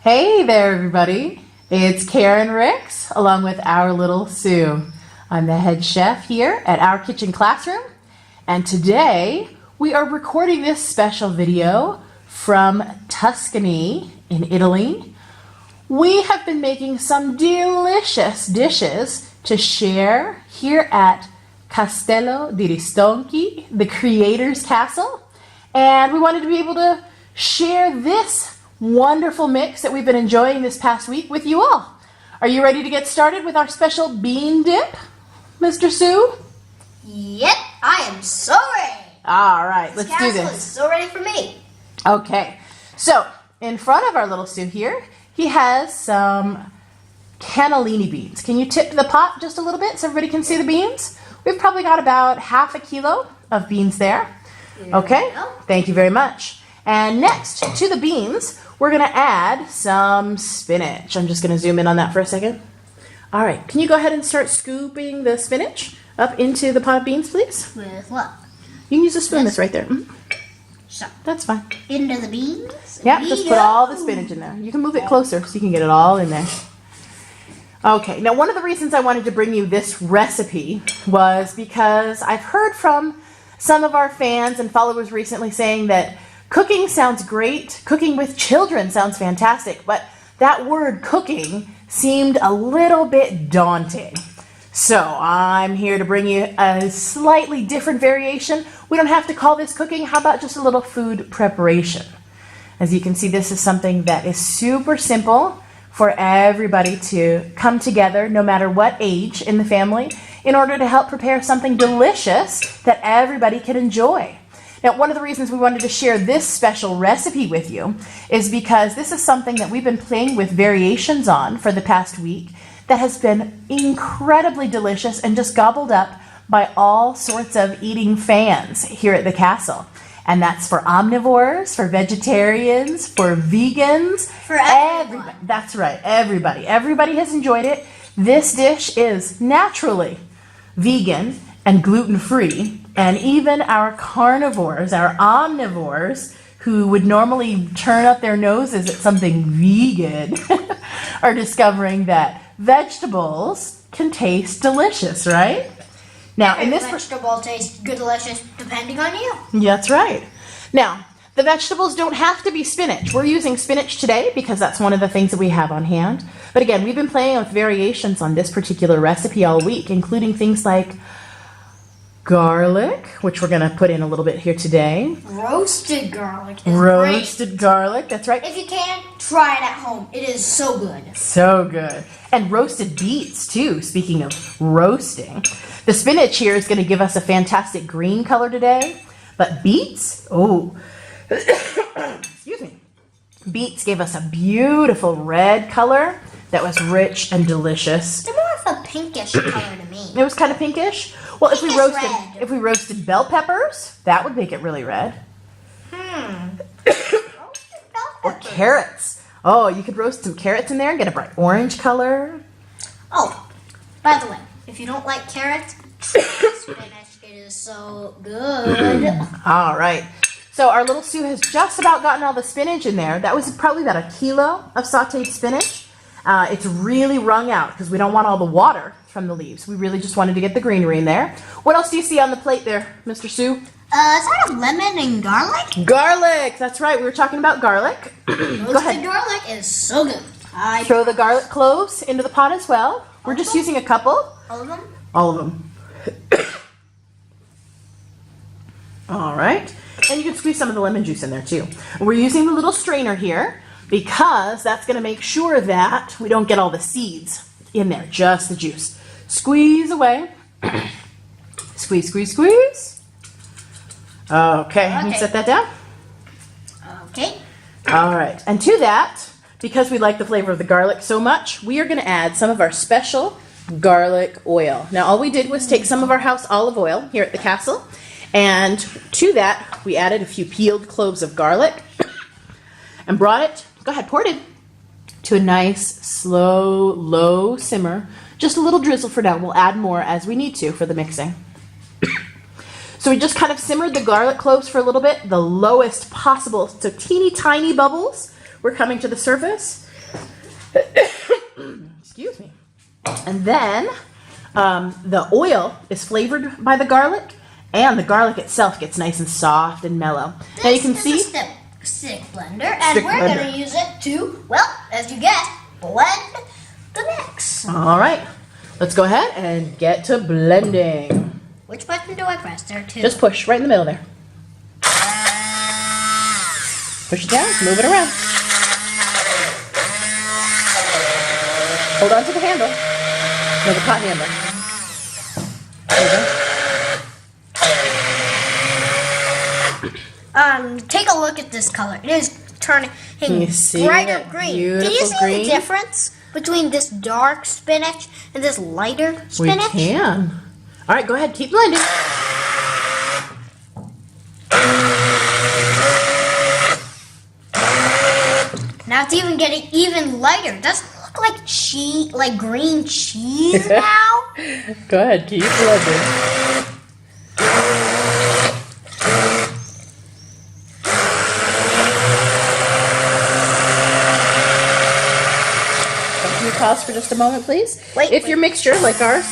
Hey there, everybody. It's Karen Ricks along with our Little Sue. I'm the head chef here at our kitchen classroom, and today we are recording this special video from Tuscany in Italy. We have been making some delicious dishes to share here at Castello di Ristonchi, the Creator's Castle, and we wanted to be able to share this wonderful mix that we've been enjoying this past week with you all. Are you ready to get started with our special bean dip, Mr. Sue? Yep, I am so ready. All right, let's do This this. castle is so ready for me. Okay, so in front of our Little Sue here, he has some cannellini beans. Can you tip the pot just a little bit so everybody can see the beans? We've probably got about half a kilo of beans there. Okay, thank you very much. And next to the beans, we're going to add some spinach. I'm just going to zoom in on that for a second. All right, can you go ahead and start scooping the spinach up into the pot of beans, please? With what? You can use a spoon that's right there. So, That's fine. into the beans? Yeah, just put all the spinach in there. You can move it closer so you can get it all in there. Okay, now one of the reasons I wanted to bring you this recipe was because I've heard from some of our fans and followers recently saying that cooking sounds great, cooking with children sounds fantastic, but that word cooking seemed a little bit daunting. So I'm here to bring you a slightly different variation. We don't have to call this cooking. How about just a little food preparation? As you can see, this is something that is super simple for everybody to come together, no matter what age in the family, in order to help prepare something delicious that everybody can enjoy. Now, one of the reasons we wanted to share this special recipe with you is because this is something that we've been playing with variations on for the past week that has been incredibly delicious and just gobbled up by all sorts of eating fans here at the castle. And that's for omnivores, for vegetarians, for vegans. For everyone. That's right, everybody. Everybody has enjoyed it. This dish is naturally vegan and gluten-free. And even our carnivores, our omnivores, who would normally turn up their noses at something vegan, are discovering that vegetables can taste delicious, right? Now, in this vegetable tastes good, delicious, depending on you. That's right. Now, the vegetables don't have to be spinach. We're using spinach today because that's one of the things that we have on hand. But again, we've been playing with variations on this particular recipe all week, including things like garlic, which we're going to put in a little bit here today. Roasted garlic is Roasted garlic, that's right. If you can, try it at home. It is so good. So good. And roasted beets, too, speaking of roasting. The spinach here is going to give us a fantastic green color today. But beets, excuse me. Beets gave us a beautiful red color that was rich and delicious. They're more of a pinkish color to me. It was kind of pinkish. Well, if we Pinkish red. roasted bell peppers, that would make it really red. Roasted bell Or peppers. carrots. Oh, you could roast some carrots in there and get a bright orange color. Oh, by the way, if you don't like carrots, try spinach. It is so good. All right. So our Little Sue has just about gotten all the spinach in there. That was probably about a kilo of sauteed spinach. It's really wrung out because we don't want all the water from the leaves. We really just wanted to get the greenery in there. What else do you see on the plate there, Mr. Sue? Is that a lemon and garlic? Garlic. That's right. We were talking about garlic. Go ahead. Garlic is so good. Throw the garlic cloves into the pot as well. We're just using a couple. All of them? All of them. All right. And you can squeeze some of the lemon juice in there too. We're using the little strainer here because that's going to make sure that we don't get all the seeds in there, just the juice. Squeeze away. Squeeze, squeeze, squeeze. Okay, can you set that down? Okay. All right, and to that, because we like the flavor of the garlic so much, we are going to add some of our special garlic oil. Now, all we did was take some of our house olive oil here at the castle, and to that, we added a few peeled cloves of garlic and brought it, pour it in, to a nice, slow, low simmer. Just a little drizzle for now. We'll add more as we need to for the mixing. So we just kind of simmered the garlic cloves for a little bit, the lowest possible, so teeny tiny bubbles were coming to the surface. Excuse me. And then the oil is flavored by the garlic, and the garlic itself gets nice and soft and mellow. Now you can see This is a stick blender, and we're going to use it to, well, as you guess, blend the mix. All right, let's go ahead and get to blending. Which button do I press there too? Just push right in the middle there. Push it down, move it around. Hold on to the handle. No, the pot handle. There you go. Take a look at this color. It is turning brighter green. Can you see green? the difference between this dark spinach and this lighter spinach? We can. All right, go ahead, keep blending. Now it's even getting even lighter. Doesn't it look like cheese, like green cheese now? Go ahead, keep blending. Can you pause for just a moment, please? If your mixture, like ours,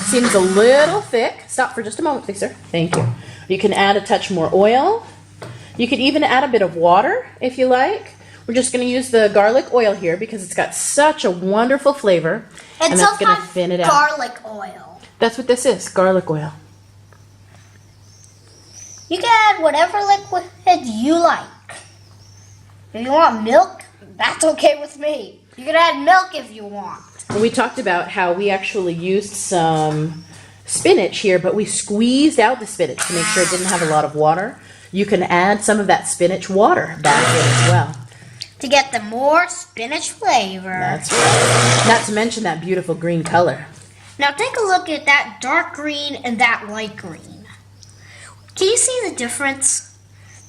seems a little thick, stop for just a moment, please, sir. Thank you. You can add a touch more oil. You could even add a bit of water if you like. We're just going to use the garlic oil here because it's got such a wonderful flavor. And that's going to thin it out. Garlic oil. That's what this is, garlic oil. You can add whatever liquid you like. If you want milk, that's okay with me. You can add milk if you want. We talked about how we actually used some spinach here, but we squeezed out the spinach to make sure it didn't have a lot of water. You can add some of that spinach water back in as well. To get the more spinach flavor. That's right. Not to mention that beautiful green color. Now take a look at that dark green and that light green. Can you see the difference?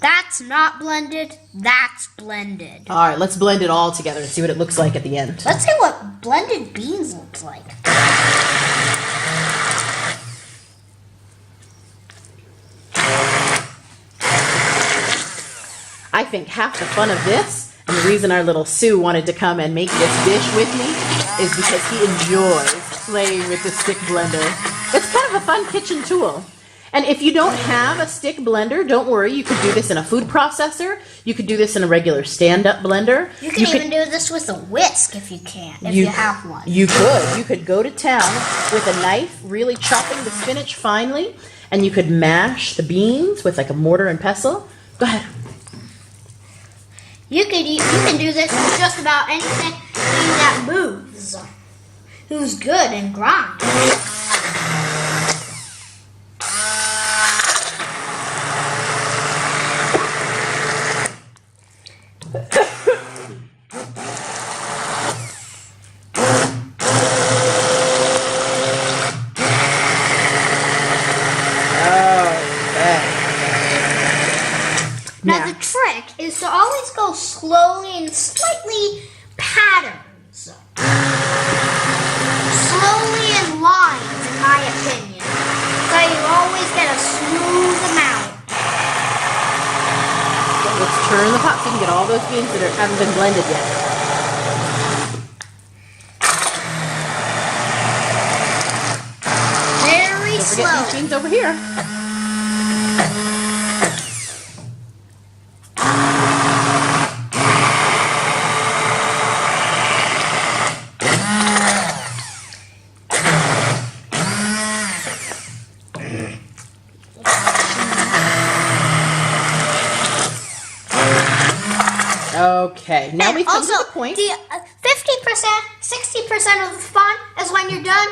That's not blended, that's blended. All right, let's blend it all together and see what it looks like at the end. Let's see what blended beans looks like. I think half the fun of this, and the reason our little Sue wanted to come and make this dish with me, is because he enjoys playing with the stick blender. It's kind of a fun kitchen tool. And if you don't have a stick blender, don't worry. You could do this in a food processor. You could do this in a regular stand-up blender. You can even do this with a whisk if you can, if you have one. You could. You could go to town with a knife, really chopping the spinach finely, and you could mash the beans with like a mortar and pestle. Go ahead. You can do this with just about anything that moves. Who's good and grind. Now the trick is to always go slowly and slightly patterns. Slowly in lines, in my opinion. So you always get a smooth amount. Let's turn the pot so you can get all those beans that haven't been blended yet. Very slow. Don't forget these beans over here. Okay, now we've come to the point. 50%, 60% of the fun is when you're done,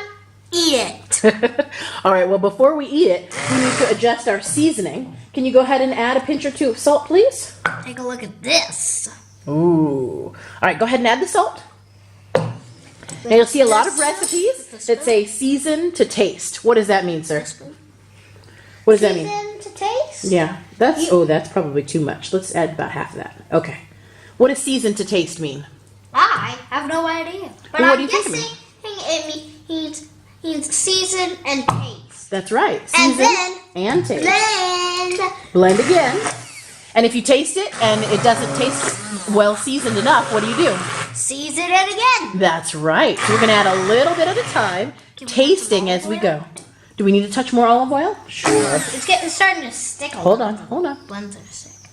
eat it. All right, well, before we eat it, we need to adjust our seasoning. Can you go ahead and add a pinch or two of salt, please? Take a look at this. Ooh. All right, go ahead and add the salt. Now, you'll see a lot of recipes that say season to taste. What does that mean, sir? What does that mean? Season to taste? Yeah, that's probably too much. Let's add about half of that. Okay. What does season to taste mean? I have no idea. But Well, what do I'm you think it guessing it means season and taste. That's right. And Season then and taste. blend. Blend again. And if you taste it and it doesn't taste well seasoned enough, what do? Season it again. That's right. So we're going to add a little bit at a time, tasting as we go. Do we need to touch more olive oil? Sure. It's starting to stick. Hold on. Blends are sick.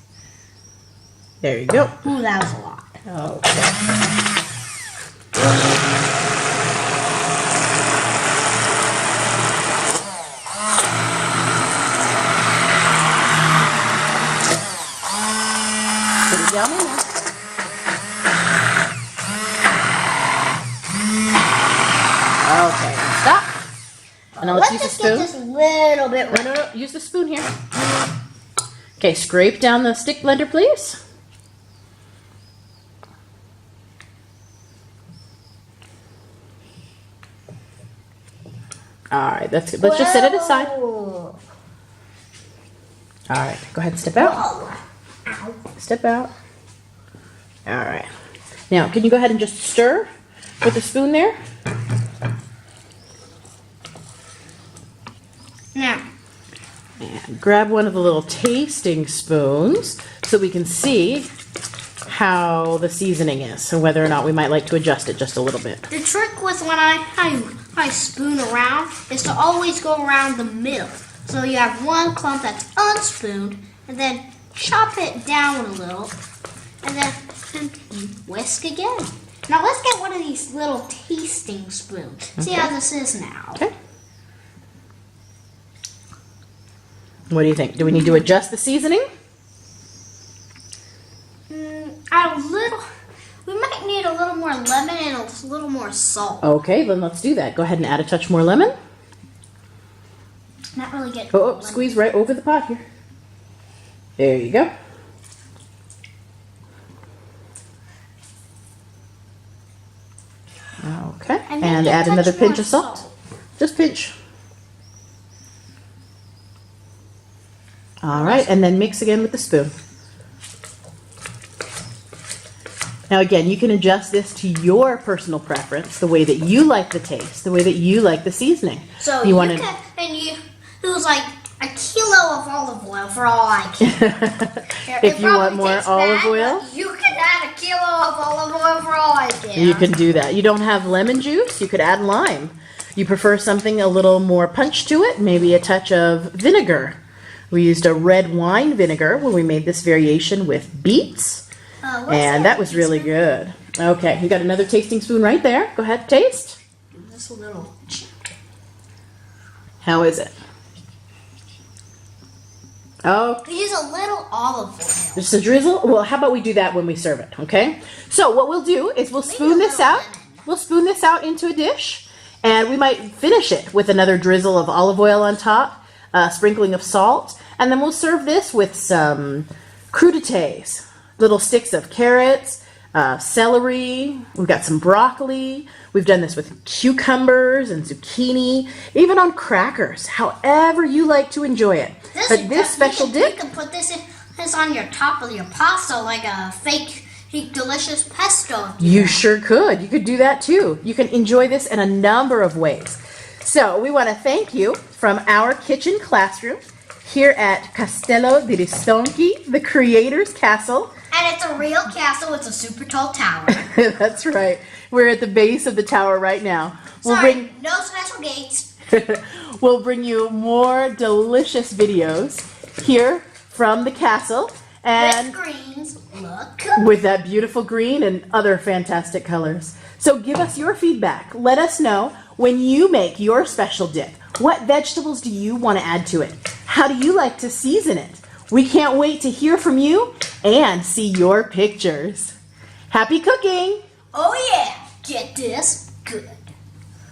There you go. Ooh, that was a lot. Okay. Put it down in there. Okay, stop. And now let's use the spoon. Let's just get this little bit. No. Use the spoon here. Okay, scrape down the stick blender, please. All right, that's good. Let's just set it aside. All right, go ahead and step out. Step out. All right. Now, can you go ahead and just stir with the spoon there? Now. And grab one of the little tasting spoons so we can see how the seasoning is and whether or not we might like to adjust it just a little bit. The trick with when I spoon around is to always go around the middle. So you have one clump that's unspooned, and then chop it down a little, and then whisk again. Now let's get one of these little tasting spoons. See how this is now. Okay. What do you think? Do we need to adjust the seasoning? We might need a little more lemon and a little more salt. Okay, then let's do that. Go ahead and add a touch more lemon. Not really getting. Oh, squeeze right over the pot here. There you go. Okay, and add another pinch of salt. Just pinch. All right, and then mix again with the spoon. Now again, you can adjust this to your personal preference, the way that you like the taste, the way that you like the seasoning. So it was like a kilo of olive oil for all I care. If you want more olive oil, you can add a kilo of olive oil for all I care. you can do that. You don't have lemon juice, you could add lime. You prefer something a little more punch to it, maybe a touch of vinegar. We used a red wine vinegar when we made this variation with beets. And that was really good. Okay, you got another tasting spoon right there. Go ahead, taste. Just a little. How is it? Oh, Use a little olive oil. just a drizzle? Well, how about we do that when we serve it, okay? So what we'll do is we'll spoon this out. We'll spoon this out into a dish, and we might finish it with another drizzle of olive oil on top, a sprinkling of salt, and then we'll serve this with some crudités. Little sticks of carrots, celery, we've got some broccoli, we've done this with cucumbers and zucchini, even on crackers, however you like to enjoy it. But this special dip... You can put this on your top of your pasta like a fake delicious pesto. You sure could. You could do that too. You can enjoy this in a number of ways. So we want to thank you from our kitchen classroom here at Castello di Ristonchi, the Creator's Castle. And it's a real castle. It's a super tall tower. That's right. We're at the base of the tower right now. No special gates. We'll bring you more delicious videos here from the castle. And with greens, look. With that beautiful green and other fantastic colors. So give us your feedback. Let us know when you make your special dip. What vegetables do you want to add to it? How do you like to season it? We can't wait to hear from you and see your pictures. Happy cooking! Oh yeah, get this good.